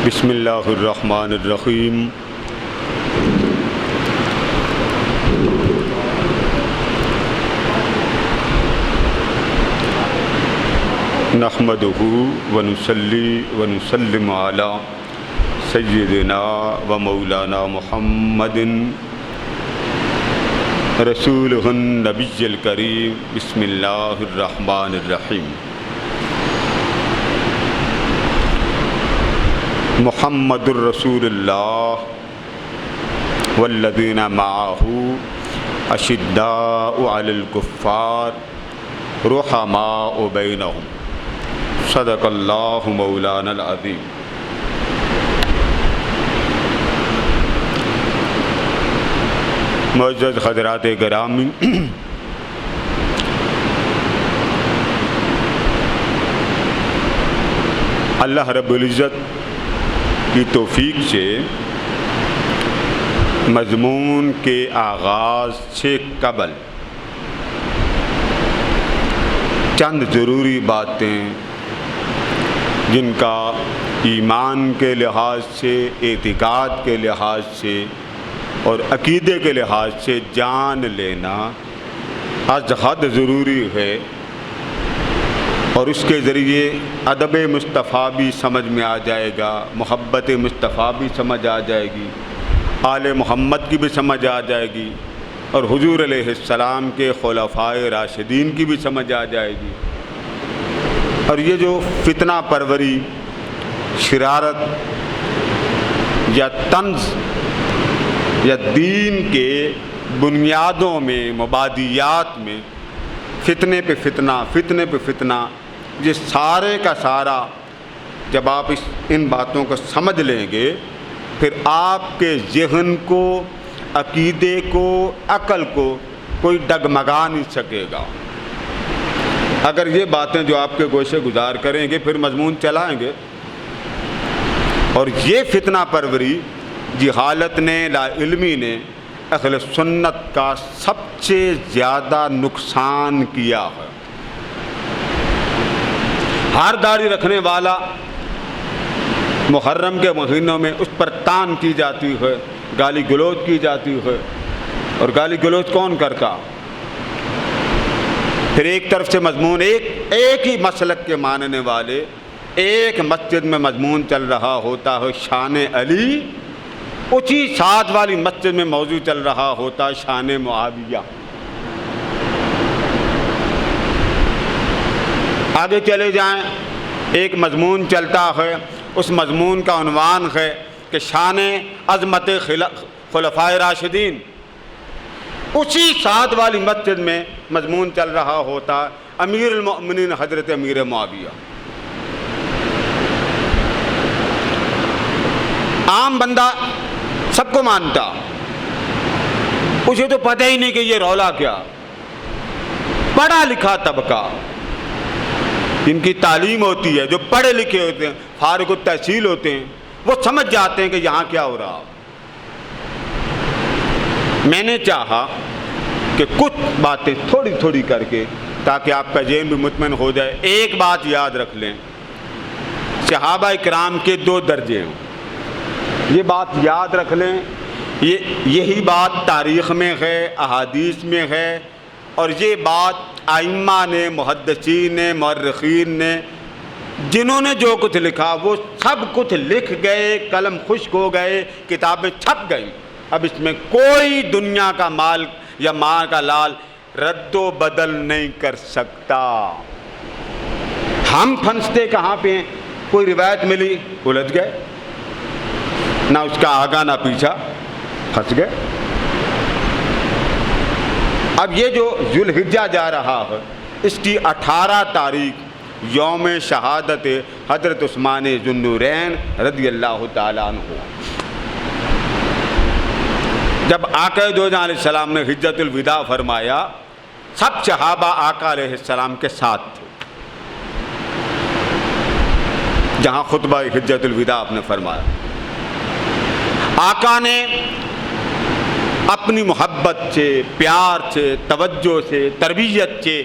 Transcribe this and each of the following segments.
بسم اللہ الرحمن الرحیم۔ نحمدہ ونصلی ونسلم علی سیدنا و مولانا محمد رسولہ النبی الکریم۔ بسم اللہ الرحمن الرحیم۔ محمد الرسول اللہ والذین معہ اشداء علی الکفار رحماء بینہم، صدق اللہ مولانا العظیم۔ معزز حضرات گرامی، اللہ رب العزت کی توفیق سے مضمون کے آغاز سے قبل چند ضروری باتیں جن کا ایمان کے لحاظ سے، اعتقاد کے لحاظ سے اور عقیدے کے لحاظ سے جان لینا از حد ضروری ہے، اور اس کے ذریعے ادب مصطفیٰ بھی سمجھ میں آ جائے گا، محبت مصطفیٰ بھی سمجھ آ جائے گی، آل محمد کی بھی سمجھ آ جائے گی، اور حضور علیہ السلام کے خلفائے راشدین کی بھی سمجھ آ جائے گی۔ اور یہ جو فتنہ پروری، شرارت یا طنز یا دین کے بنیادوں میں، مبادیات میں فتنے پہ فتنہ، یہ سارے کا سارا جب آپ ان باتوں کو سمجھ لیں گے، پھر آپ کے ذہن کو، عقیدے کو، عقل کو کوئی ڈگمگا نہیں سکے گا۔ اگر یہ باتیں جو آپ کے گوشے گزار کریں گے، پھر مضمون چلائیں گے۔ اور یہ فتنہ پروری جہالت نے، لا علمی نے اہل سنت کا سب سے زیادہ نقصان کیا ہے۔ ہر داڑھی رکھنے والا محرم کے مہینوں میں اس پر تان کی جاتی ہے، گالی گلوچ کی جاتی ہے، اور گالی گلوچ کون کرتا؟ پھر ایک طرف سے مضمون ایک ہی مسلک کے ماننے والے، ایک مسجد میں مضمون چل رہا ہوتا ہے شان علی، اسی ساتھ والی مسجد میں موضوع چل رہا ہوتا ہے شان معاویہ۔ آگے چلے جائیں، ایک مضمون چلتا ہے، اس مضمون کا عنوان ہے کہ شان عظمت خلفائے راشدین، اسی ساتھ والی مسجد میں مضمون چل رہا ہوتا امیر المؤمنین حضرت امیر معاویہ۔ عام بندہ سب کو مانتا، اسے تو پتہ ہی نہیں کہ یہ رولا کیا۔ پڑھا لکھا طبقہ، جن کی تعلیم ہوتی ہے، جو پڑھے لکھے ہوتے ہیں، فارغ التحصیل ہوتے ہیں، وہ سمجھ جاتے ہیں کہ یہاں کیا ہو رہا۔ میں نے چاہا کہ کچھ باتیں تھوڑی تھوڑی کر کے، تاکہ آپ کا ذہن بھی مطمئن ہو جائے۔ ایک بات یاد رکھ لیں، صحابہ کرام کے 2 درجے ہیں، یہ بات یاد رکھ لیں۔ یہی بات تاریخ میں ہے، احادیث میں ہے، اور یہ بات ائمہ نے، محدثین نے، مورخین نے، جنہوں نے جو کچھ لکھا وہ سب کچھ لکھ گئے، قلم خشک ہو گئے، کتابیں چھپ گئیں۔ اب اس میں کوئی دنیا کا مال یا ماں کا لال رد و بدل نہیں کر سکتا۔ ہم پھنستے کہاں پہ ہیں؟ کوئی روایت ملی، الجھ گئے، نہ اس کا آگا نہ پیچھا، پھنس گئے۔ اب یہ جو ذوالحجہ جا رہا ہے، اس کی 18 تاریخ یوم شہادت حضرت عثمان ذو النورین رضی اللہ تعالیٰ عنہ۔ جب آقا دو جہاں علیہ السلام نے حجۃ الوداع فرمایا، سب صحابہ آقا علیہ السلام کے ساتھ تھے، جہاں خطبہ حجۃ الوداع آپ نے فرمایا۔ آقا نے اپنی محبت سے، پیار سے، توجہ سے، تربیت سے،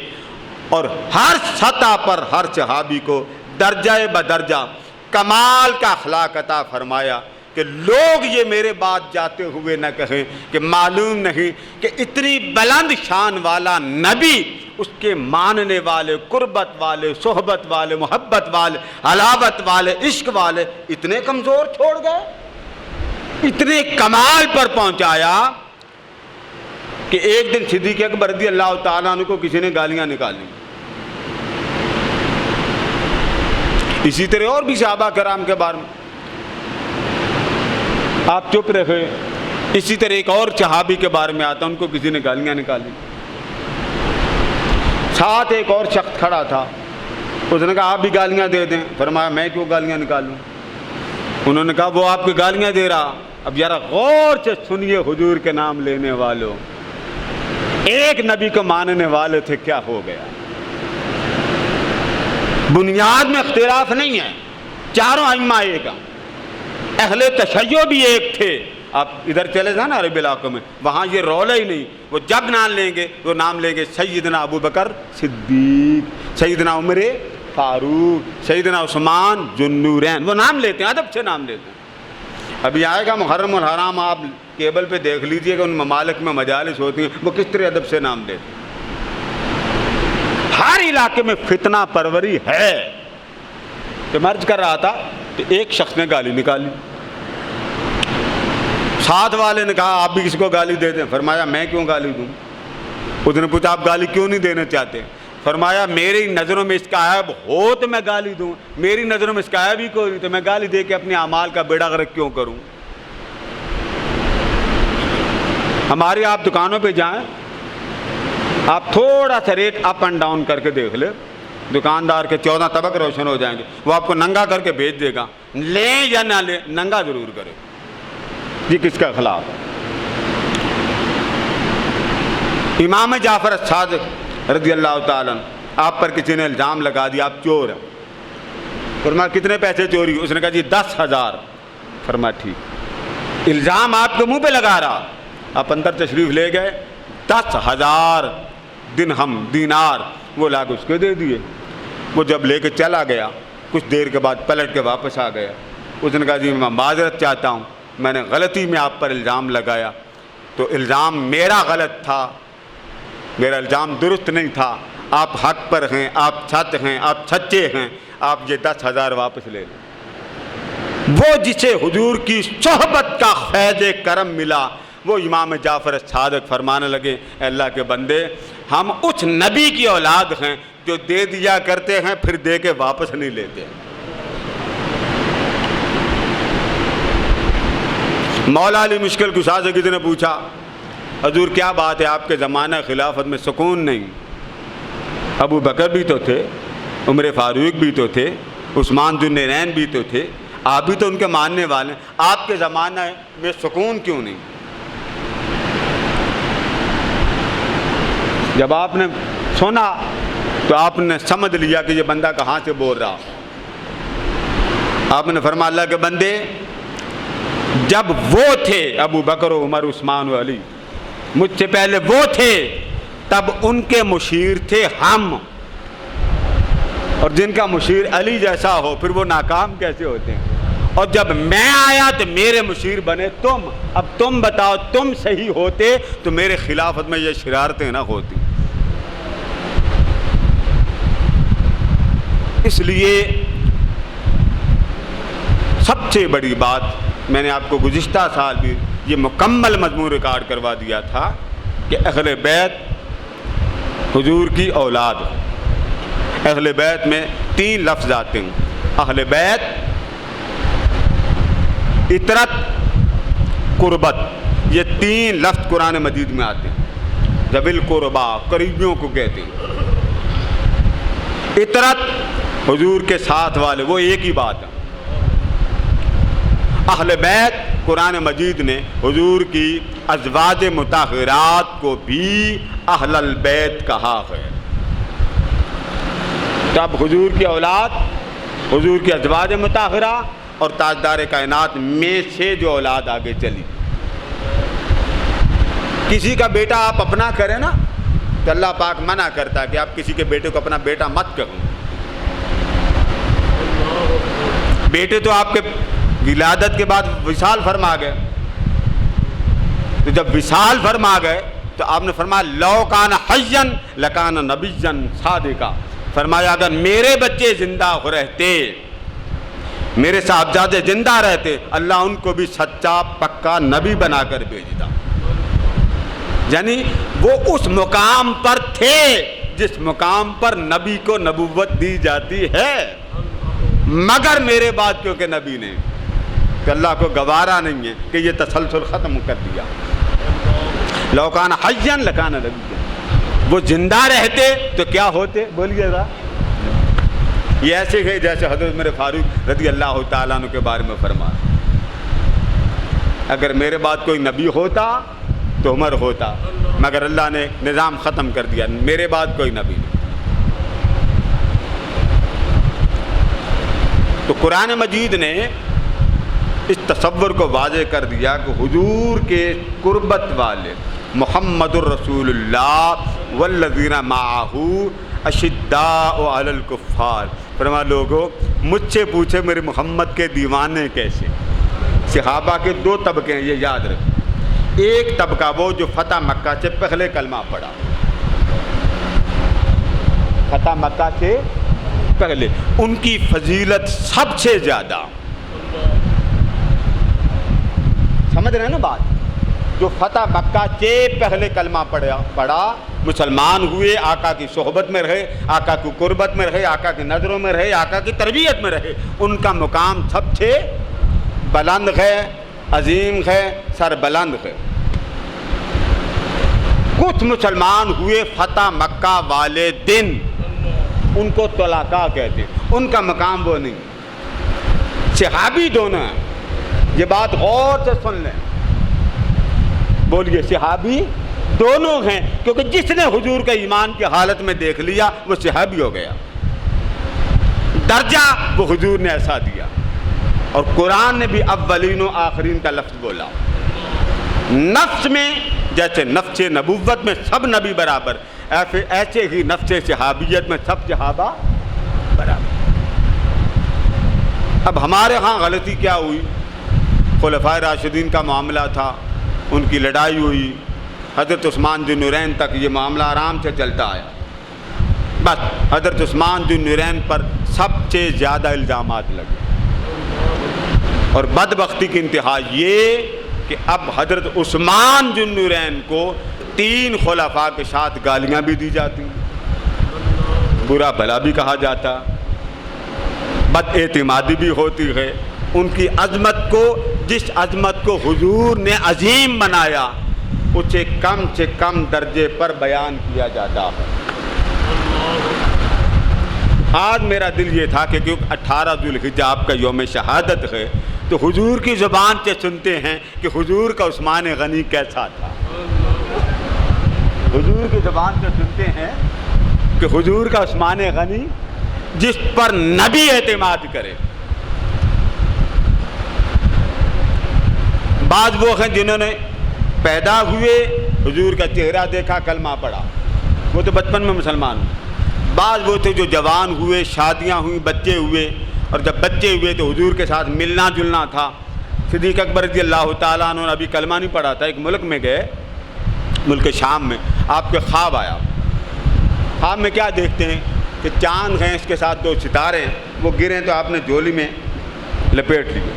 اور ہر سطح پر ہر صحابی کو درجہ بدرجہ کمال کا اخلاق عطا فرمایا کہ لوگ یہ میرے بات جاتے ہوئے نہ کہیں کہ معلوم نہیں کہ اتنی بلند شان والا نبی، اس کے ماننے والے، قربت والے، صحبت والے، محبت والے، حلاوت والے، عشق والے اتنے کمزور چھوڑ گئے، اتنے کمال پر پہنچایا کہ ایک دن صدیق اکبر رضی اللہ تعالیٰ عنہ کو کسی نے گالیاں نکالی. اسی طرح اور بھی صحابہ کرام کے بارے میں آپ چپ رہے. اسی طرح ایک اور صحابی کے بارے میں آتا، ان کو کسی نے گالیاں نکالی. ساتھ ایک اور شخص کھڑا تھا، اس نے کہا آپ بھی گالیاں دے دیں. فرمایا میں کیوں گالیاں نکالوں؟ انہوں نے کہا وہ آپ کو گالیاں دے رہا. اب ذرا غور سے سنیے حضور کے نام لینے والوں، ایک نبی کو ماننے والے تھے، کیا ہو گیا؟ بنیاد میں اختلاف نہیں ہے، چاروں ائمہ ایک ہیں، اہل تشیع بھی ایک تھے. آپ ادھر چلے جائیں نا عرب علاقوں میں، وہاں یہ رولہ ہی نہیں. وہ جب نام لیں گے وہ نام لیں گے سیدنا ابو بکر صدیق، سیدنا عمر فاروق، سیدنا عثمان ذوالنورین، وہ نام لیتے ہیں، ادب سے نام لیتے ہیں. ابھی آئے گا محرم الحرام، آپ کیبل پہ دیکھ لیجئے کہ ان ممالک میں مجالس ہوتی ہیں، وہ کس طرح ادب سے نام لیتے ہیں. ہر علاقے میں فتنہ پروری ہے. کہ مرض کر رہا تھا تو ایک شخص نے گالی نکالی. ساتھ والے نے کہا آپ بھی کسی کو گالی دے دیں. فرمایا میں کیوں گالی دوں؟ اس نے پوچھا آپ گالی کیوں نہیں دینا چاہتے؟ فرمایا میری نظروں میں اس کا عیب ہو تو میں گالی دوں، میری نظروں میں اس کا عیب ہی کوئی نہیں تو میں گالی دے کے اپنے اعمال کا بیڑا غرق کیوں کروں؟ ہماری آپ دکانوں پہ جائیں، آپ تھوڑا سا ریٹ اپ اینڈ ڈاؤن کر کے دیکھ لیں، دکاندار کے 14 طبق روشن ہو جائیں گے. وہ آپ کو ننگا کر کے بھیج دے گا، لیں یا نہ لیں ننگا ضرور کرے. یہ کس کا خلاف ہے؟ امام جعفر الصادق رضی اللہ تعالیٰ آپ پر کسی نے الزام لگا دیا آپ چور ہیں. فرمایا کتنے پیسے چوری؟ اس نے کہا جی 10,000. فرمایا ٹھیک. الزام آپ کے منہ پہ لگا رہا، آپ اندر تشریف لے گئے، 10,000 درہم دینار وہ لا کے اس کو دے دیے. وہ جب لے کے چلا گیا، کچھ دیر کے بعد پلٹ کے واپس آ گیا. اس نے کہا جی میں معذرت چاہتا ہوں، میں نے غلطی میں آپ پر الزام لگایا، تو الزام میرا غلط تھا، میرا الزام درست نہیں تھا. آپ حق پر ہیں، آپ سچ ہیں، آپ سچے ہیں، آپ یہ 10,000 واپس لے لیں. وہ جسے حضور کی صحبت کا فیض کرم ملا، وہ امام جعفر الصادق فرمانے لگے اے اللہ کے بندے، ہم اس نبی کی اولاد ہیں جو دے دیا کرتے ہیں پھر دے کے واپس نہیں لیتے. مولا علی مشکل کشا سے کسی نے پوچھا حضور کیا بات ہے آپ کے زمانہ خلافت میں سکون نہیں؟ ابو بکر بھی تو تھے، عمر فاروق بھی تو تھے، عثمان ذوالنورین بھی تو تھے، آپ بھی تو ان کے ماننے والے ہیں، آپ کے زمانہ میں سکون کیوں نہیں؟ جب آپ نے سنا تو آپ نے سمجھ لیا کہ یہ بندہ کہاں سے بول رہا. آپ نے فرمایا اللہ کے بندے، جب وہ تھے ابو بکر و عمر عثمان و علی، مجھ سے پہلے وہ تھے، تب ان کے مشیر تھے ہم، اور جن کا مشیر علی جیسا ہو پھر وہ ناکام کیسے ہوتے ہیں؟ اور جب میں آیا تو میرے مشیر بنے تم. اب تم بتاؤ، تم صحیح ہوتے تو میرے خلافت میں یہ شرارتیں نہ ہوتی. اس لیے سب سے بڑی بات، میں نے آپ کو گزشتہ سال بھی یہ مکمل مضمون ریکارڈ کروا دیا تھا کہ اہل بیت حضور کی اولاد. اہل بیت میں 3 لفظ آتے ہیں، اہل بیت، اطرت، قربت. یہ 3 لفظ قرآن مجید میں آتے ہیں. ذوی القربا، قریبیوں کو کہتے ہیں. اطرت، حضور کے ساتھ والے، وہ ایک ہی بات ہے. اہل بیت، قرآن مجید نے حضور کی ازواج مطہرات کو بھی اہل البیت کہا ہے. تب حضور کی اولاد، حضور کی ازواج مطہرہ اور تاجدار کائنات میں سے جو اولاد آگے چلی. کسی کا بیٹا آپ اپنا کریں نا تو اللہ پاک منع کرتا ہے کہ آپ کسی کے بیٹے کو اپنا بیٹا مت کرو. بیٹے تو آپ کے ولادت کے بعد وصال فرما گئے، تو جب وصال فرما گئے تو آپ نے فرمایا لو کان حیا لکان نبیا صادقا، فرمایا اگر میرے بچے زندہ رہتے، میرے صاحبزادے زندہ رہتے، اللہ ان کو بھی سچا پکا نبی بنا کر بھیجتا۔ یعنی وہ اس مقام پر تھے جس مقام پر نبی کو نبوت دی جاتی ہے، مگر میرے بعد کیونکہ نبی نے، کہ اللہ کو گوارا نہیں ہے کہ یہ تسلسل ختم کر دیا۔ لو کان حیا لکان نبیا، وہ زندہ رہتے تو کیا ہوتے؟ بولیے ذرا۔ یہ ایسے ہے جیسے حضرت عمر فاروق رضی اللہ تعالیٰ عنہ کے بارے میں فرمایا، اگر میرے بعد کوئی نبی ہوتا تو عمر ہوتا، مگر اللہ نے نظام ختم کر دیا، میرے بعد کوئی نبی نہیں۔ تو قرآن مجید نے اس تصور کو واضح کر دیا کہ حضور کے قربت والے محمد الرسول اللہ والذین معہ اشداء علی الکفار، فرما لوگو مجھ سے پوچھے میرے محمد کے دیوانے کیسے۔ صحابہ کے دو طبقے ہیں، یہ یاد رکھیں۔ ایک طبقہ وہ جو فتح مکہ سے پہلے کلمہ پڑھا، فتح مکہ سے پہلے، ان کی فضیلت سب سے زیادہ، سمجھ رہے ہیں نا بات؟ جو فتح مکہ سے پہلے کلمہ پڑھا، مسلمان ہوئے، آقا کی صحبت میں رہے، آقا کی قربت میں رہے، آقا کی نظروں میں رہے، آقا کی تربیت میں رہے، ان کا مقام سب سے بلند ہے، عظیم ہے، سر بلند ہے۔ کچھ مسلمان ہوئے فتح مکہ والے دن، ان کو طلقاء کہتے، ان کا مقام وہ نہیں۔ صحابی دونوں ہیں، یہ بات غور سے سن لیں، بولیے صحابی دونوں ہیں، کیونکہ جس نے حضور کا ایمان کی حالت میں دیکھ لیا وہ صحابی ہو گیا، درجہ وہ حضور نے ایسا دیا۔ اور قرآن نے بھی اولین و آخرین کا لفظ بولا، نفس میں جیسے نفس نبوت میں سب نبی برابر، ایسے ہی نفس صحابیت میں سب صحابہ برابر۔ اب ہمارے ہاں غلطی کیا ہوئی؟ خلفائے راشدین کا معاملہ تھا، ان کی لڑائی ہوئی، حضرت عثمان ذو النورین تک یہ معاملہ آرام سے چلتا آیا، بس حضرت عثمان ذو النورین پر سب سے زیادہ الزامات لگے، اور بدبختی کی انتہا یہ کہ اب حضرت عثمان ذو النورین کو 3 خلفاء کے ساتھ گالیاں بھی دی جاتی، برا بھلا بھی کہا جاتا، بد اعتمادی بھی ہوتی ہے۔ ان کی عظمت کو، جس عظمت کو حضور نے عظیم بنایا، اسے کم سے کم درجے پر بیان کیا جاتا ہے۔ آج میرا دل یہ تھا کہ کیونکہ 18 ذوالحجہ آپ کا یوم شہادت ہے، تو حضور کی زبان سے سنتے ہیں کہ حضور کا عثمان غنی کیسا تھا۔ حضور کی زبان سے سنتے ہیں کہ حضور کا عثمان غنی جس پر نبی اعتماد کرے۔ بعض وہ ہیں جنہوں نے پیدا ہوئے، حضور کا چہرہ دیکھا، کلمہ پڑھا، وہ تو بچپن میں مسلمان ہوئے۔ بعض وہ تھے جو جوان ہوئے، شادیاں ہوئیں، بچے ہوئے، اور جب بچے ہوئے تو حضور کے ساتھ ملنا جلنا تھا۔ صدیق اکبر رضی اللہ تعالیٰ عنہ نے ابھی کلمہ نہیں پڑھا تھا، ایک ملک میں گئے، ملک شام میں، آپ کے خواب آیا۔ خواب میں کیا دیکھتے ہیں کہ چاند ہیں، اس کے ساتھ 2 ستارے ہیں، وہ گریں تو آپ نے جھولی میں لپیٹ لیے۔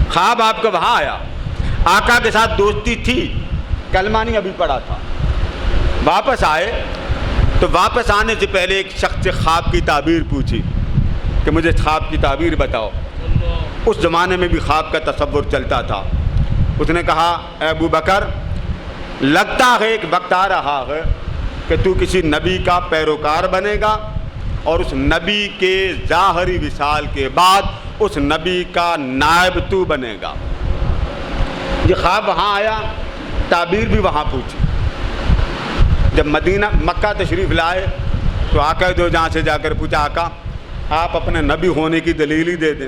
خواب آپ کا وہاں آیا، آقا کے ساتھ دوستی تھی، کلمہ نہیں ابھی پڑھا تھا۔ واپس آئے تو واپس آنے سے پہلے ایک شخص سے خواب کی تعبیر پوچھی کہ مجھے خواب کی تعبیر بتاؤ۔ اس زمانے میں بھی خواب کا تصور چلتا تھا۔ اس نے کہا اے ابو بکر، لگتا ہے ایک وقت آ رہا ہے کہ تو کسی نبی کا پیروکار بنے گا، اور اس نبی کے ظاہری وصال کے بعد اس نبی کا نائب تو بنے گا۔ یہ خواب وہاں آیا، تعبیر بھی وہاں پوچھی۔ جب مکہ تشریف لائے تو آقا دو جہاں سے جا کر پوچھا آقا آپ اپنے نبی ہونے کی دلیل ہی دے دیں۔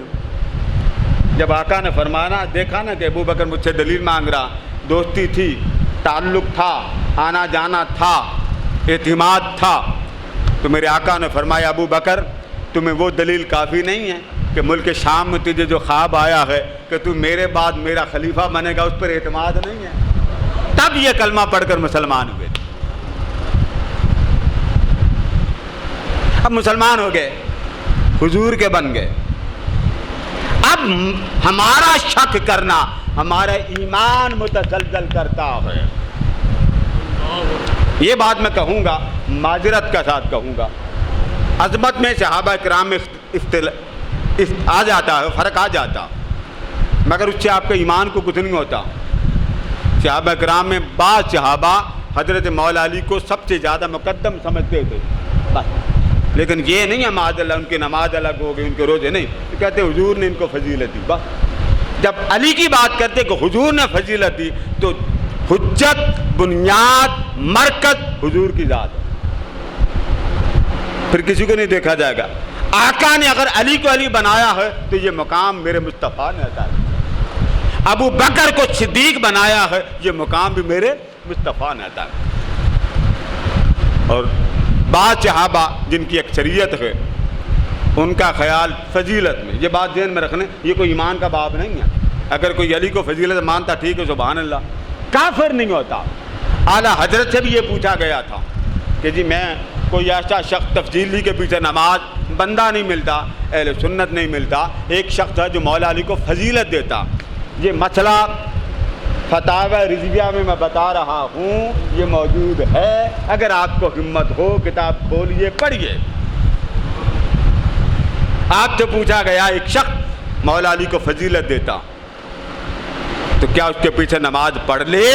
جب آقا نے فرمانا دیکھا نا کہ ابو بکر مجھ سے دلیل مانگ رہا، دوستی تھی، تعلق تھا، آنا جانا تھا، اعتماد تھا، تو میرے آقا نے فرمایا ابو بکر تمہیں وہ دلیل کافی نہیں ہے، کہ ملک شام میں تجھے جو خواب آیا ہے کہ تو میرے بعد میرا خلیفہ بنے گا، اس پر اعتماد نہیں ہے؟ تب یہ کلمہ پڑھ کر مسلمان ہوئے۔ اب مسلمان ہو گئے، حضور کے بن گئے۔ اب ہمارا شک کرنا ہمارا ایمان متزلزل کرتا ہے۔ یہ بات میں کہوں گا، معذرت کا ساتھ کہوں گا، عظمت میں صحابہ کرام میں آ جاتا ہے، فرق آ جاتا، مگر اس سے آپ کے ایمان کو کچھ نہیں ہوتا۔ صحابہ کرام میں بعض صحابہ حضرت مولا علی کو سب سے زیادہ مقدم سمجھتے تھے بس، لیکن یہ نہیں ہے معاذ اللہ ان کی نماز الگ ہو گئی، ان کے روزے نہیں، تو کہتے حضور نے ان کو فضیلت دی بس۔ جب علی کی بات کرتے کہ حضور نے فضیلت دی تو حجت، بنیاد، مرکز حضور کی ذات ہے، پھر کسی کو نہیں دیکھا جائے گا۔ آقا نے اگر علی کو علی بنایا ہے تو یہ مقام میرے مصطفیٰ نے عطا کیا۔ ابو بکر کو صدیق بنایا ہے، یہ مقام بھی میرے مصطفیٰ نے عطا کیا۔ اور بعض صحابہ جن کی اکثریت ہے ان کا خیال فضیلت میں، یہ بات ذہن میں رکھنے، یہ کوئی ایمان کا باب نہیں ہے۔ اگر کوئی علی کو فضیلت مانتا ٹھیک ہے، سبحان اللہ، کافر نہیں ہوتا۔ اعلیٰ حضرت سے بھی یہ پوچھا گیا تھا کہ جی میں کوئی ایسا شخص تفضیلی کے پیچھے نماز بندہ نہیں ملتا، اہل سنت نہیں ملتا، ایک شخص ہے جو مولا علی کو فضیلت دیتا۔ یہ مسئلہ فتاوی رضویہ میں بتا رہا ہوں، یہ موجود ہے، اگر آپ کو ہمت ہو کتاب کھولیے پڑھیے۔ آپ سے پوچھا گیا ایک شخص مولا علی کو فضیلت دیتا تو کیا اس کے پیچھے نماز پڑھ لے؟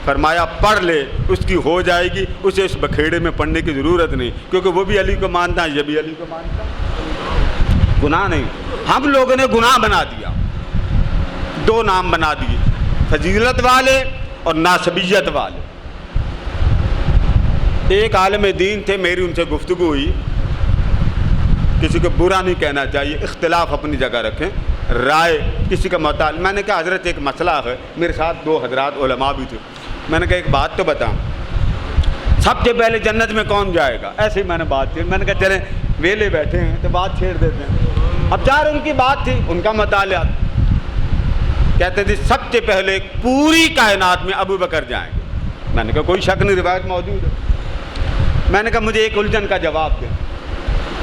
فرمایا پڑھ لے، اس کی ہو جائے گی، اسے اس بکھیڑے میں پڑھنے کی ضرورت نہیں، کیونکہ وہ بھی علی کو مانتا ہے، یہ بھی علی کو مانتا ہے۔ گناہ نہیں، ہم لوگوں نے گناہ بنا دیا، دو نام بنا دیے، فضیلت والے اور ناسبیت والے۔ ایک عالم دین تھے، میری ان سے گفتگو ہوئی، کسی کو برا نہیں کہنا چاہیے، اختلاف اپنی جگہ رکھیں، رائے کسی کا مطالعہ۔ میں نے کہا حضرت ایک مسئلہ ہے، میرے ساتھ دو حضرات علماء بھی تھے، میں نے کہا ایک بات تو بتاؤں، سب سے پہلے جنت میں کون جائے گا؟ ایسے ہی میں نے بات کی، میں نے کہا چلیں ویلے بیٹھے ہیں تو بات چھیڑ دیتے ہیں۔ اب چار ان کی بات تھی، ان کا مطالعہ، کہتے تھے سب سے پہلے پوری کائنات میں ابو بکر جائیں گے۔ میں نے کہا کوئی شک نہیں، روایت موجود ہے۔ میں نے کہا مجھے ایک الجھن کا جواب دیں۔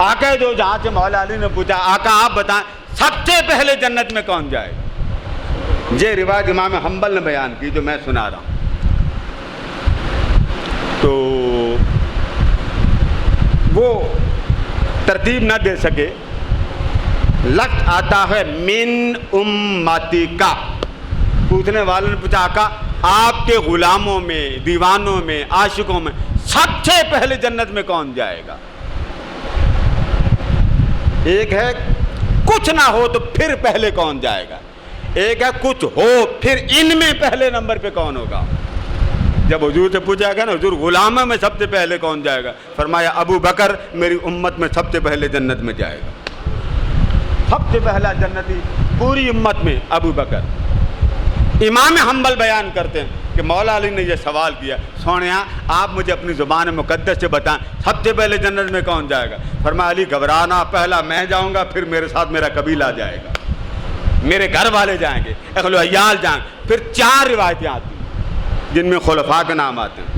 آقا جو جہاں سے مولا علی نے پوچھا، آقا آپ بتائیں سب سے پہلے جنت میں کون جائے گا؟ یہ روایت امام حنبل نے بیان کی جو میں سنا رہا ہوں۔ تو وہ ترتیب نہ دے سکے، لفظ آتا ہے من امتی کا۔ پوچھنے والوں نے پوچھا آقا آپ کے غلاموں میں، دیوانوں میں، عاشقوں میں سب سے پہلے جنت میں کون جائے گا؟ ایک ہے کچھ نہ ہو تو پھر پہلے کون جائے گا، ایک ہے کچھ ہو پھر ان میں پہلے نمبر پہ کون ہوگا۔ جب حضور سے پوچھا گیا نا حضور غلاموں میں سب سے پہلے کون جائے گا، فرمایا ابو بکر میری امت میں سب سے پہلے جنت میں جائے گا۔ سب سے پہلا جنتی پوری امت میں ابو بکر۔ امام حنبل بیان کرتے ہیں کہ مولا علی نے یہ سوال کیا، سونیا آپ مجھے اپنی زبان مقدس سے بتائیں سب سے پہلے جنت میں کون جائے گا؟ فرمایا علی گھبرانا، پہلا میں جاؤں گا، پھر میرے ساتھ میرا قبیلہ جائے گا، میرے گھر والے جائیں گے، اہل و عیال جائیں گے۔ پھر چار روایتیں آتی ہیں جن میں خلفاء کے نام آتے ہیں،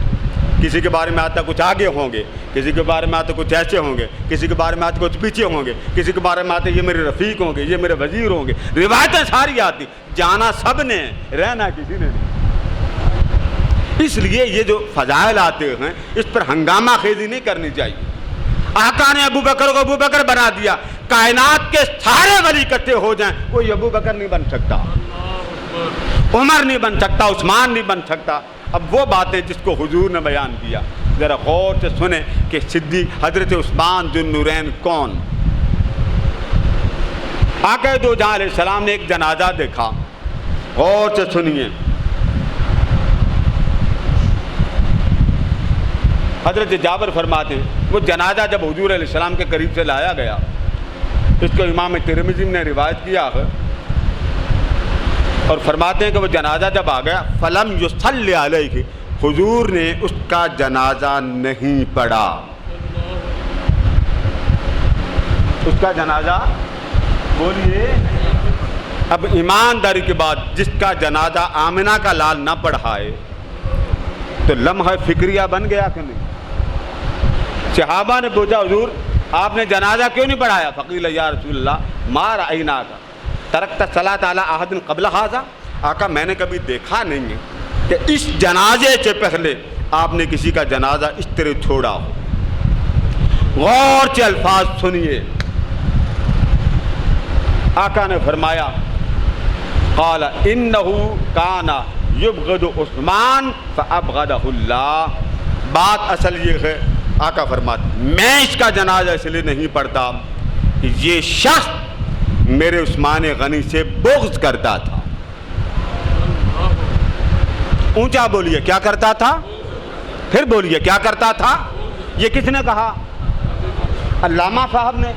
کسی کے بارے میں آتا کچھ آگے ہوں گے، کسی کے بارے میں آتے کچھ ایسے ہوں گے، کسی کے بارے میں آتے کچھ پیچھے ہوں گے، کسی کے بارے میں آتے یہ میرے رفیق ہوں گے، یہ میرے وزیر ہوں گے۔ روایتیں ساری آتی، جانا سب نے، رہنا کسی نے نہیں۔ اس لیے یہ جو فضائل آتے ہیں اس پر ہنگامہ خیزی نہیں کرنی چاہیے۔ آقا نے ابو بکر کو ابو بکر بنا دیا، کائنات کے سارے ولی اکٹھے ہو جائیں کوئی ابو بکر نہیں بن سکتا، عمر نہیں بن سکتا، عثمان نہیں بن سکتا۔ اب وہ باتیں جس کو حضور نے بیان کیا ذرا غور سے سنیں کہ صدیق حضرت عثمان ذو النورین کون؟ آقا دو جہاں علیہ السلام نے ایک جنازہ دیکھا، غور سے سنیے۔ حضرت جابر فرماتے ہیں وہ جنازہ جب حضور علیہ السلام کے قریب سے لایا گیا، اس کو امام ترمذی نے روایت کیا ہے، اور فرماتے ہیں کہ وہ جنازہ جب آ گیا فلم یصلی علیہ، حضور نے اس کا جنازہ نہیں پڑھا، اس کا جنازہ بولیے. اب ایمانداری کے بعد جس کا جنازہ آمنہ کا لال نہ پڑھائے تو لمحہ فکریہ بن گیا کہ نہیں؟ صحابہ نے پوچھا حضور آپ نے جنازہ کیوں نہیں پڑھایا؟ فقیل یا رسول اللہ ما رأیناک ترکت الصلاۃ علی احد قبل ھذا. آقا میں نے کبھی دیکھا نہیں ہے کہ اس جنازے سے پہلے آپ نے کسی کا جنازہ اس طرح چھوڑا ہو. غور سے الفاظ سنیے. آقا نے فرمایا قال انہ کان یبغض عثمان فابغضہ اللہ. بات اصل یہ ہے آقا فرماتے میں اس کا جنازہ اس لیے نہیں پڑھتا کہ یہ شخص میرے عثمان غنی سے بغض کرتا تھا. اونچا بولیے کیا کرتا تھا؟ پھر بولیے کیا کرتا تھا؟ یہ کس نے کہا؟ علامہ صاحب نے،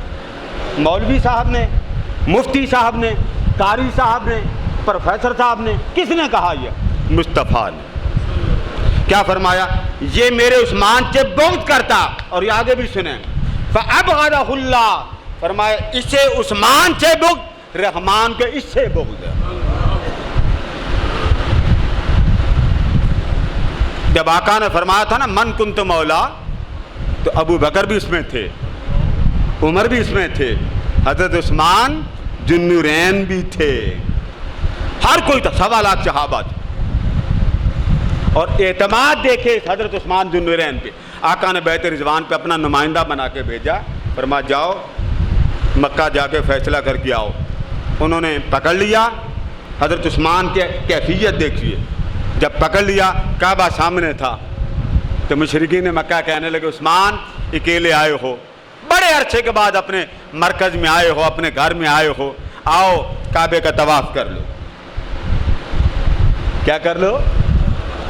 مولوی صاحب نے، مفتی صاحب نے، قاری صاحب نے، پروفیسر صاحب نے؟ کس نے کہا؟ یہ مصطفیٰ نے. کیا فرمایا؟ یہ میرے عثمان سے بغض کرتا. اور یہ آگے بھی سنیں فَأَبْغَضَهُ اللَّهُ. فرمایا اسے عثمان سے بغض، رحمان کے اس سے بغض ہے. جب آقا نے فرمایا تھا نا من کنت مولا، تو ابو بکر بھی اس میں تھے، عمر بھی اس میں تھے، حضرت عثمان ذوالنورین بھی تھے، ہر کوئی تھا، 1.25 لاکھ صحابہ تھے. اور اعتماد دیکھے حضرت عثمان ذوالنورین پہ. آقا نے بیت رضوان پہ اپنا نمائندہ بنا کے بھیجا، فرمایا جاؤ مکہ جا کے فیصلہ کر کے آؤ. انہوں نے پکڑ لیا. حضرت عثمان کے کیفیت دیکھیے، جب پکڑ لیا کعبہ سامنے تھا تو مشرکین مکہ کہنے لگے عثمان اکیلے آئے ہو، بڑے عرصے کے بعد اپنے مرکز میں آئے ہو، اپنے گھر میں آئے ہو، آؤ کعبے کا طواف کر لو. کیا کر لو؟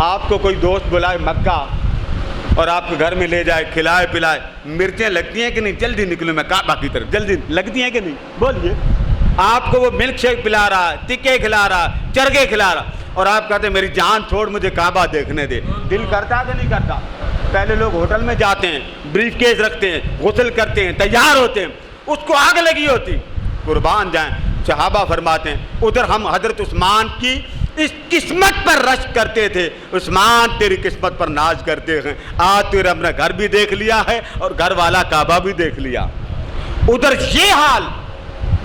آپ کو کوئی دوست بلائے مکہ اور آپ کے گھر میں لے جائے، کھلائے پلائے، مرچیں لگتی ہیں کہ نہیں؟ جلدی نکلو میں کعبہ کی طرف، جلدی لگتی ہیں کہ نہیں؟ بولیے. آپ کو وہ ملک شیک پلا رہا ہے، ٹکے کھلا رہا ہے، چرگے کھلا رہا، اور آپ کہتے ہیں میری جان چھوڑ مجھے کعبہ دیکھنے دے. دل کرتا کہ نہیں کرتا؟ پہلے لوگ ہوٹل میں جاتے ہیں، بریف کیس رکھتے ہیں، غسل کرتے ہیں، تیار ہوتے ہیں، اس کو آگ لگی ہوتی. قربان جائیں. صحابہ فرماتے ہیں ادھر ہم حضرت عثمان کی اس قسمت پر رشک کرتے تھے. عثمان تیری قسمت پر ناز کرتے ہیں، آج تیرے اپنا گھر بھی دیکھ لیا ہے اور گھر والا کعبہ بھی دیکھ لیا. ادھر یہ حال.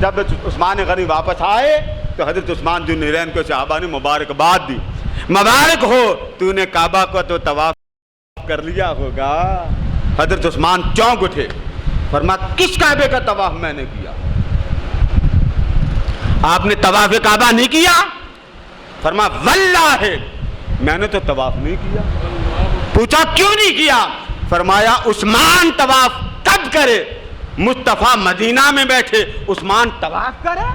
جب عثمان غنی واپس آئے تو حضرت عثمان ذوالنورین کو صحابہ نے مبارکباد دی. مبارک ہو تو نے کعبہ کو تو طواف کر لیا ہوگا. حضرت عثمان چونک اٹھے، فرمایا کس کعبے کا طواف میں نے کیا؟ آپ نے طواف کعبہ نہیں کیا؟ فرمایا واللہ میں نے تو طواف نہیں کیا. پوچھا کیوں نہیں کیا؟ فرمایا عثمان طواف کب کرے؟ مصطفیٰ مدینہ میں بیٹھے عثمان طواف کرے؟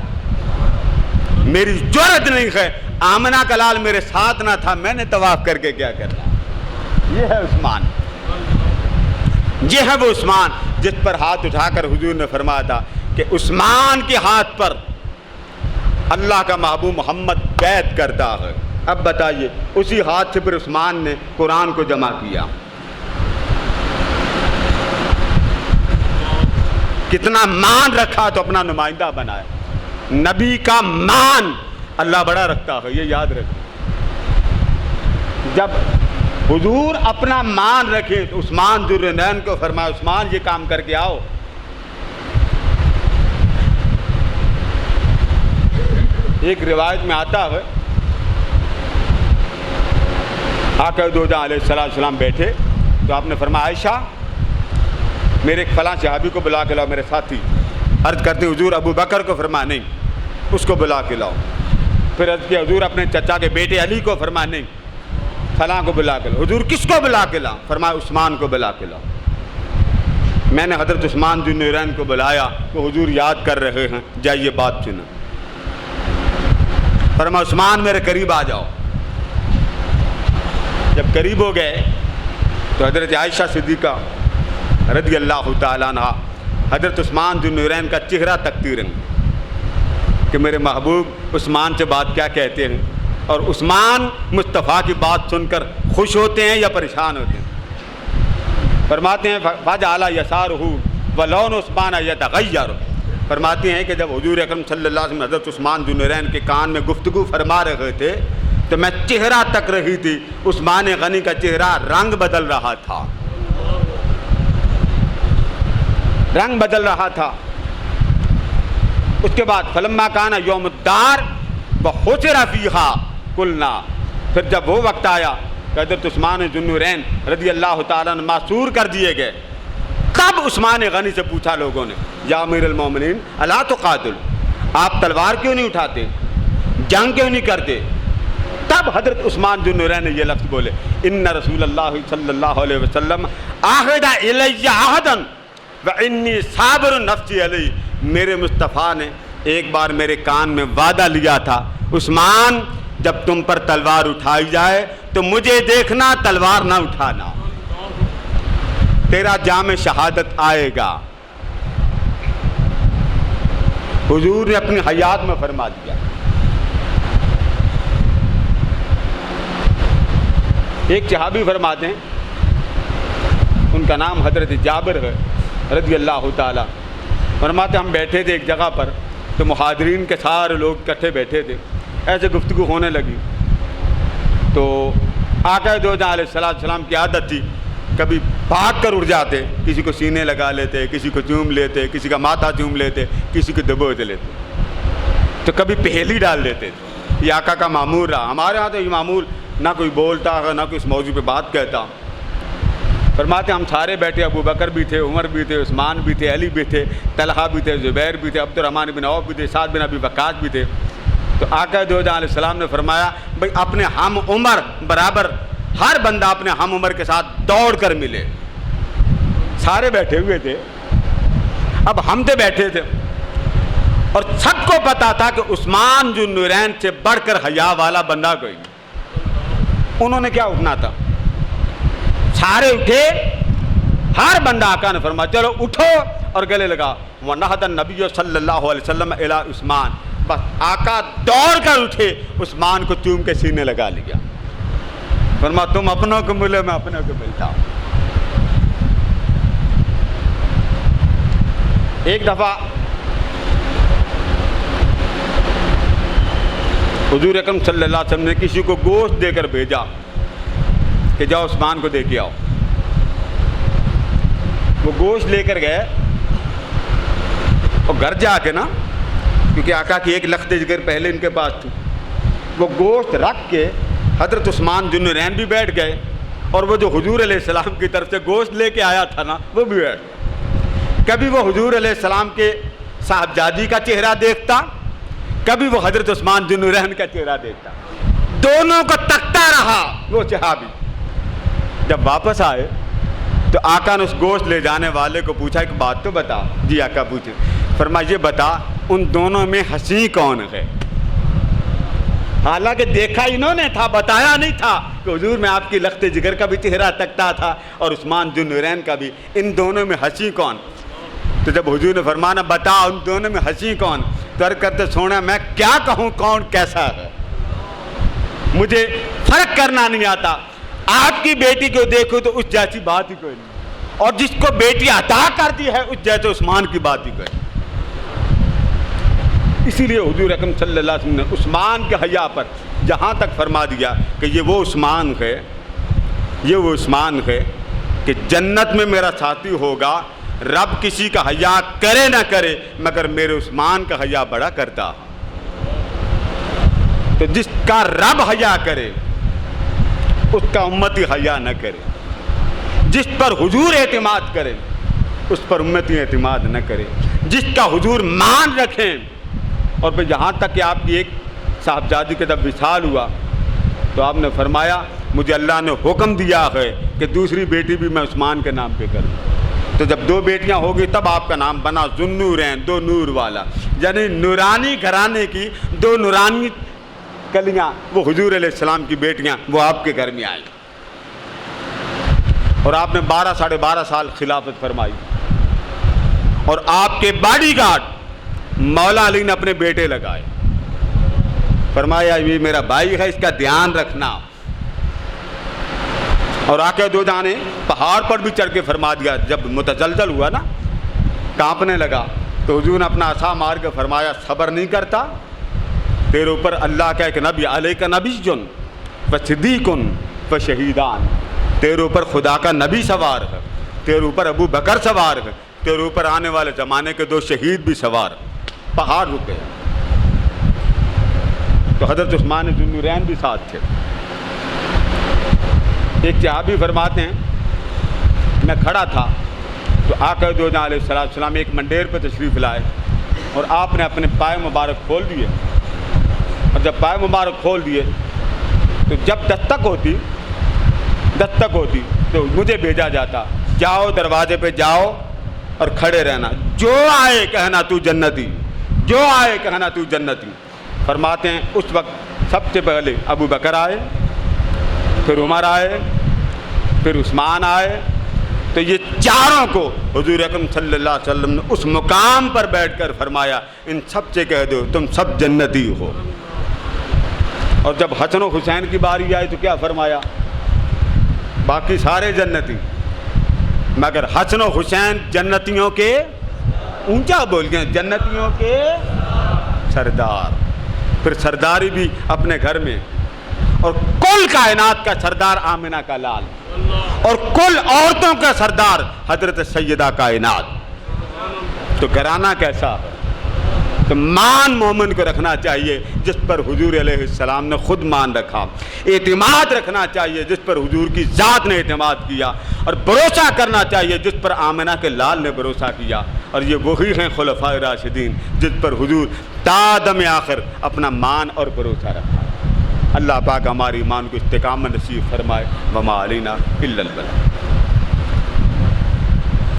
میری جرأت نہیں ہے، آمنہ کا لال میرے ساتھ نہ تھا، میں نے طواف کر کے کیا کرنا؟ یہ ہے عثمان. یہ ہے وہ عثمان جس پر ہاتھ اٹھا کر حضور نے فرمایا تھا کہ عثمان کے ہاتھ پر اللہ کا محبوب محمد بیعت کرتا ہے. اب بتائیے اسی ہاتھ سے پھر عثمان نے قرآن کو جمع کیا. کتنا مان رکھا تو اپنا نمائندہ بنایا. نبی کا مان اللہ بڑا رکھتا ہے، یہ یاد رکھیں. جب حضور اپنا مان رکھے تو عثمان ذوالنورین کو فرمایا عثمان یہ کام کر کے آؤ. ایک روایت میں آتا ہے آقا دو جہاں علیہ السلام بیٹھے تو آپ نے فرمایا عائشہ میرے ایک فلاں صحابی کو بلا کے لاؤ، میرے ساتھی. عرض کرتے حضور ابو بکر کو. فرمایا نہیں اس کو بلا کے لاؤ. پھر عرض کیا حضور اپنے چچا کے بیٹے علی کو. فرمایا نہیں فلاں کو بلا کے لاؤ. حضور کس کو بلا کے لاؤ؟ فرمایا عثمان کو بلا کے لاؤ. میں نے حضرت عثمان ذوالنورین کو بلایا تو حضور یاد کر رہے ہیں، جائیے بات سنیں. فرمایا عثمان میرے قریب آ جاؤ. جب قریب ہو گئے تو حضرت عائشہ صدیقہ رضی اللہ تعالیٰ عنہ حضرت عثمان ذوالنورین کا چہرہ تکتی رہیں کہ میرے محبوب عثمان سے بات کیا کہتے ہیں، اور عثمان مصطفیٰ کی بات سن کر خوش ہوتے ہیں یا پریشان ہوتے ہیں. فرماتے ہیں فجعل یسارہ ولون عثمان یتغیر. فرماتی ہیں کہ جب حضور اکرم صلی اللہ علیہ وسلم حضرت عثمان ذو النورین کے کان میں گفتگو فرما رہے تھے تو میں چہرہ تک رہی تھی، عثمان غنی کا چہرہ رنگ بدل رہا تھا، رنگ بدل رہا تھا۔ اس کے بعد فلما کان یوم الدار وحشر فیہا قلنا، پھر جب وہ وقت آیا کہ حضرت عثمان ذو النورین رضی اللہ تعالیٰ عنہ معصور کر دیے گئے، تب عثمان غنی سے پوچھا لوگوں نے، یا امیر المومنین الا تقاتل، آپ تلوار کیوں نہیں اٹھاتے، جنگ کیوں نہیں کرتے؟ تب حضرت عثمان ذو النورین نے یہ لفظ بولے، ان رسول اللہ صلی اللہ علیہ وسلم عہد الی عہدا وانی صابر نفسی علیہ، میرے مصطفیٰ نے ایک بار میرے کان میں وعدہ لیا تھا، عثمان جب تم پر تلوار اٹھائی جائے تو مجھے دیکھنا، تلوار نہ اٹھانا، تیرا جام شہادت آئے گا۔ حضور نے اپنی حیات میں فرما دیا۔ ایک صحابی فرماتے ہیں، ان کا نام حضرت جابر ہے رضی اللہ تعالیٰ، فرماتے ہم بیٹھے تھے ایک جگہ پر تو مہاجرین کے سارے لوگ اکٹھے بیٹھے تھے، ایسے گفتگو ہونے لگی تو آقا دو جہاں علیہ السلام کی عادت تھی، کبھی بھاگ کر اڑ جاتے، کسی کو سینے لگا لیتے، کسی کو چوم لیتے، کسی کا ماتھا چوم لیتے، کسی کو دبوچ لیتے، تو کبھی پہیلی ڈال دیتے تھے۔ یہ آقا کا معمول رہا، ہمارے ہاں تو یہ معمول نہ کوئی بولتا نہ کوئی اس موضوع پہ بات کہتا۔ فرماتے ہم سارے بیٹھے، ابو بکر بھی تھے، عمر بھی تھے، عثمان بھی تھے، علی بھی تھے، طلحہ بھی تھے، زبیر بھی تھے، عبد الرحمن بن عوف بھی تھے، سعد بن ابی وقاص بھی تھے۔ تو آقا دو جہاں علیہ السلام نے فرمایا بھئی اپنے ہم عمر برابر ہر بندہ اپنے ہم عمر کے ساتھ دوڑ کر ملے۔ سارے بیٹھے ہوئے تھے، اب ہم تو بیٹھے تھے اور سب کو پتا تھا کہ عثمان ذو النورین سے بڑھ کر حیا والا بندہ کوئی نہیں۔ انہوں نے کیا اٹھنا تھا، سارے اٹھے، ہر بندہ آقا نے فرمایا چلو اٹھو اور گلے لگا، وَنَهَدَ النَّبِيُّ صلی اللہ علیہ وسلم إِلَىٰ عثمان، بس آقا دوڑ کر اٹھے، عثمان کو چوم کے سینے لگا لیا، فرمایا تم اپنوں کو ملے میں اپنوں کو ملتا ہوں۔ ایک دفعہ حضور اکرم صلی اللہ علیہ وسلم نے کسی کو گوشت دے کر بھیجا کہ جاؤ عثمان کو دے کے آؤ۔ وہ گوشت لے کر گئے اور گھر جا کے نا، کیونکہ آقا کی ایک لخت جگر پہلے ان کے پاس تھی، وہ گوشت رکھ کے حضرت عثمان ذو النورین بھی بیٹھ گئے اور وہ جو حضور علیہ السلام کی طرف سے گوشت لے کے آیا تھا نا وہ بھی بیٹھ گئے۔ کبھی وہ حضور علیہ السلام کے صاحبزادی کا چہرہ دیکھتا، کبھی وہ حضرت عثمان ذو النورین کا چہرہ دیکھتا، دونوں کو تکتا رہا وہ صحابی۔ جب واپس آئے تو آقا نے اس گوشت لے جانے والے کو پوچھا ایک بات تو بتا۔ جی آقا پوچھے، فرمایا یہ بتا ان دونوں میں ہنسی کون ہے؟ حالانکہ دیکھا انہوں نے تھا، بتایا نہیں تھا کہ حضور میں آپ کی لخت جگر کا بھی چہرہ تکتا تھا اور عثمان ذو النورین کا بھی، ان دونوں میں ہنسی کون؟ تو جب حضور نے فرمانا بتا ان دونوں میں ہنسی کون، تو عرض کرتے سونا میں کیا کہوں کون کیسا ہے، مجھے فرق کرنا نہیں آتا، آپ کی بیٹی کو دیکھو تو اس جیسی بات ہی کوئی نہیں، اور جس کو بیٹی عطا کرتی ہے اس جیسے عثمان کی بات ہی کوئی نہیں۔ اسی لیے حضور اکرم صلی اللہ علیہ وسلم نے عثمان کے حیا پر جہاں تک فرما دیا کہ یہ وہ عثمان ہے، یہ وہ عثمان ہے کہ جنت میں میرا ساتھی ہوگا، رب کسی کا حیا کرے نہ کرے مگر میرے عثمان کا حیا بڑا کرتا۔ تو جس کا رب حیا کرے اس کا امتی حیا نہ کرے، جس پر حضور اعتماد کرے اس پر امتی اعتماد نہ کرے، جس کا حضور مان رکھیں۔ اور پھر یہاں تک کہ آپ کی ایک صاحبزادی کے جب وصال ہوا تو آپ نے فرمایا مجھے اللہ نے حکم دیا ہے کہ دوسری بیٹی بھی میں عثمان کے نام پہ کروں۔ تو جب دو بیٹیاں ہوگی تب آپ کا نام بنا ذو النورین، دو نور والا، یعنی نورانی گھرانے کی دو نورانی کلیاں، وہ حضور علیہ السلام کی بیٹیاں وہ آپ کے گھر میں آئیں، اور آپ نے 12 سال خلافت فرمائی، اور آپ کے باڈی گارڈ مولا علی نے اپنے بیٹے لگائے، فرمایا یہ میرا بھائی ہے اس کا دھیان رکھنا، اور آقا دو جانے پہاڑ پر بھی چڑھ کے فرما دیا، جب متزلزل ہوا نا کانپنے لگا تو حضور نے اپنا عصا مار کے فرمایا صبر نہیں کرتا؟ تیرے اوپر اللہ کا ایک نبی علیہ نبی جن و صدیقن و شہیدان، تیرے اوپر خدا کا نبی سوار ہے، تیرے اوپر ابو بکر سوار ہے، تیرے اوپر آنے والے زمانے کے 2 شہید بھی سوار ہیں۔ پہاڑ رک گیا۔ تو حضرت عثمان ذو النورین بھی ساتھ تھے۔ ایک صحابی فرماتے ہیں میں کھڑا تھا تو آقا دو جہاں علیہ السلام ایک منڈیر پہ تشریف لائے اور آپ نے اپنے پائے مبارک کھول دیے، اور جب پائے مبارک کھول دیے تو جب دستک ہوتی تو مجھے بھیجا جاتا، جاؤ دروازے پہ جاؤ اور کھڑے رہنا، جو آئے کہنا تو جنتی، جو آئے کہنا تو جنتی۔ فرماتے ہیں اس وقت سب سے پہلے ابو بکر آئے، پھر عمر آئے، پھر عثمان آئے، تو یہ چاروں کو حضور اکرم صلی اللہ علیہ وسلم نے اس مقام پر بیٹھ کر فرمایا ان سب سے کہہ دو تم سب جنتی ہو۔ اور جب حسن و حسین کی باری آئی تو کیا فرمایا؟ باقی سارے جنتی مگر حسن و حسین جنتیوں کے، اونچا بول گئے، جنتیوں کے سردار۔ پھر سرداری بھی اپنے گھر میں، اور کل کائنات کا سردار آمنہ کا لال، اور کل عورتوں کا سردار حضرت سیدہ کائنات۔ تو گھرانہ کیسا ہے؟ تو مان مومن کو رکھنا چاہیے جس پر حضور علیہ السلام نے خود مان رکھا، اعتماد رکھنا چاہیے جس پر حضور کی ذات نے اعتماد کیا، اور بھروسہ کرنا چاہیے جس پر آمنہ کے لال نے بھروسہ کیا، اور یہ وہی ہیں خلفائے راشدین جس پر حضور تا دم آخر اپنا مان اور بھروسہ رکھا۔ اللہ پاک ہماری ایمان کو استقامت نصیب فرمائے۔ وما علینا الا البلاغ۔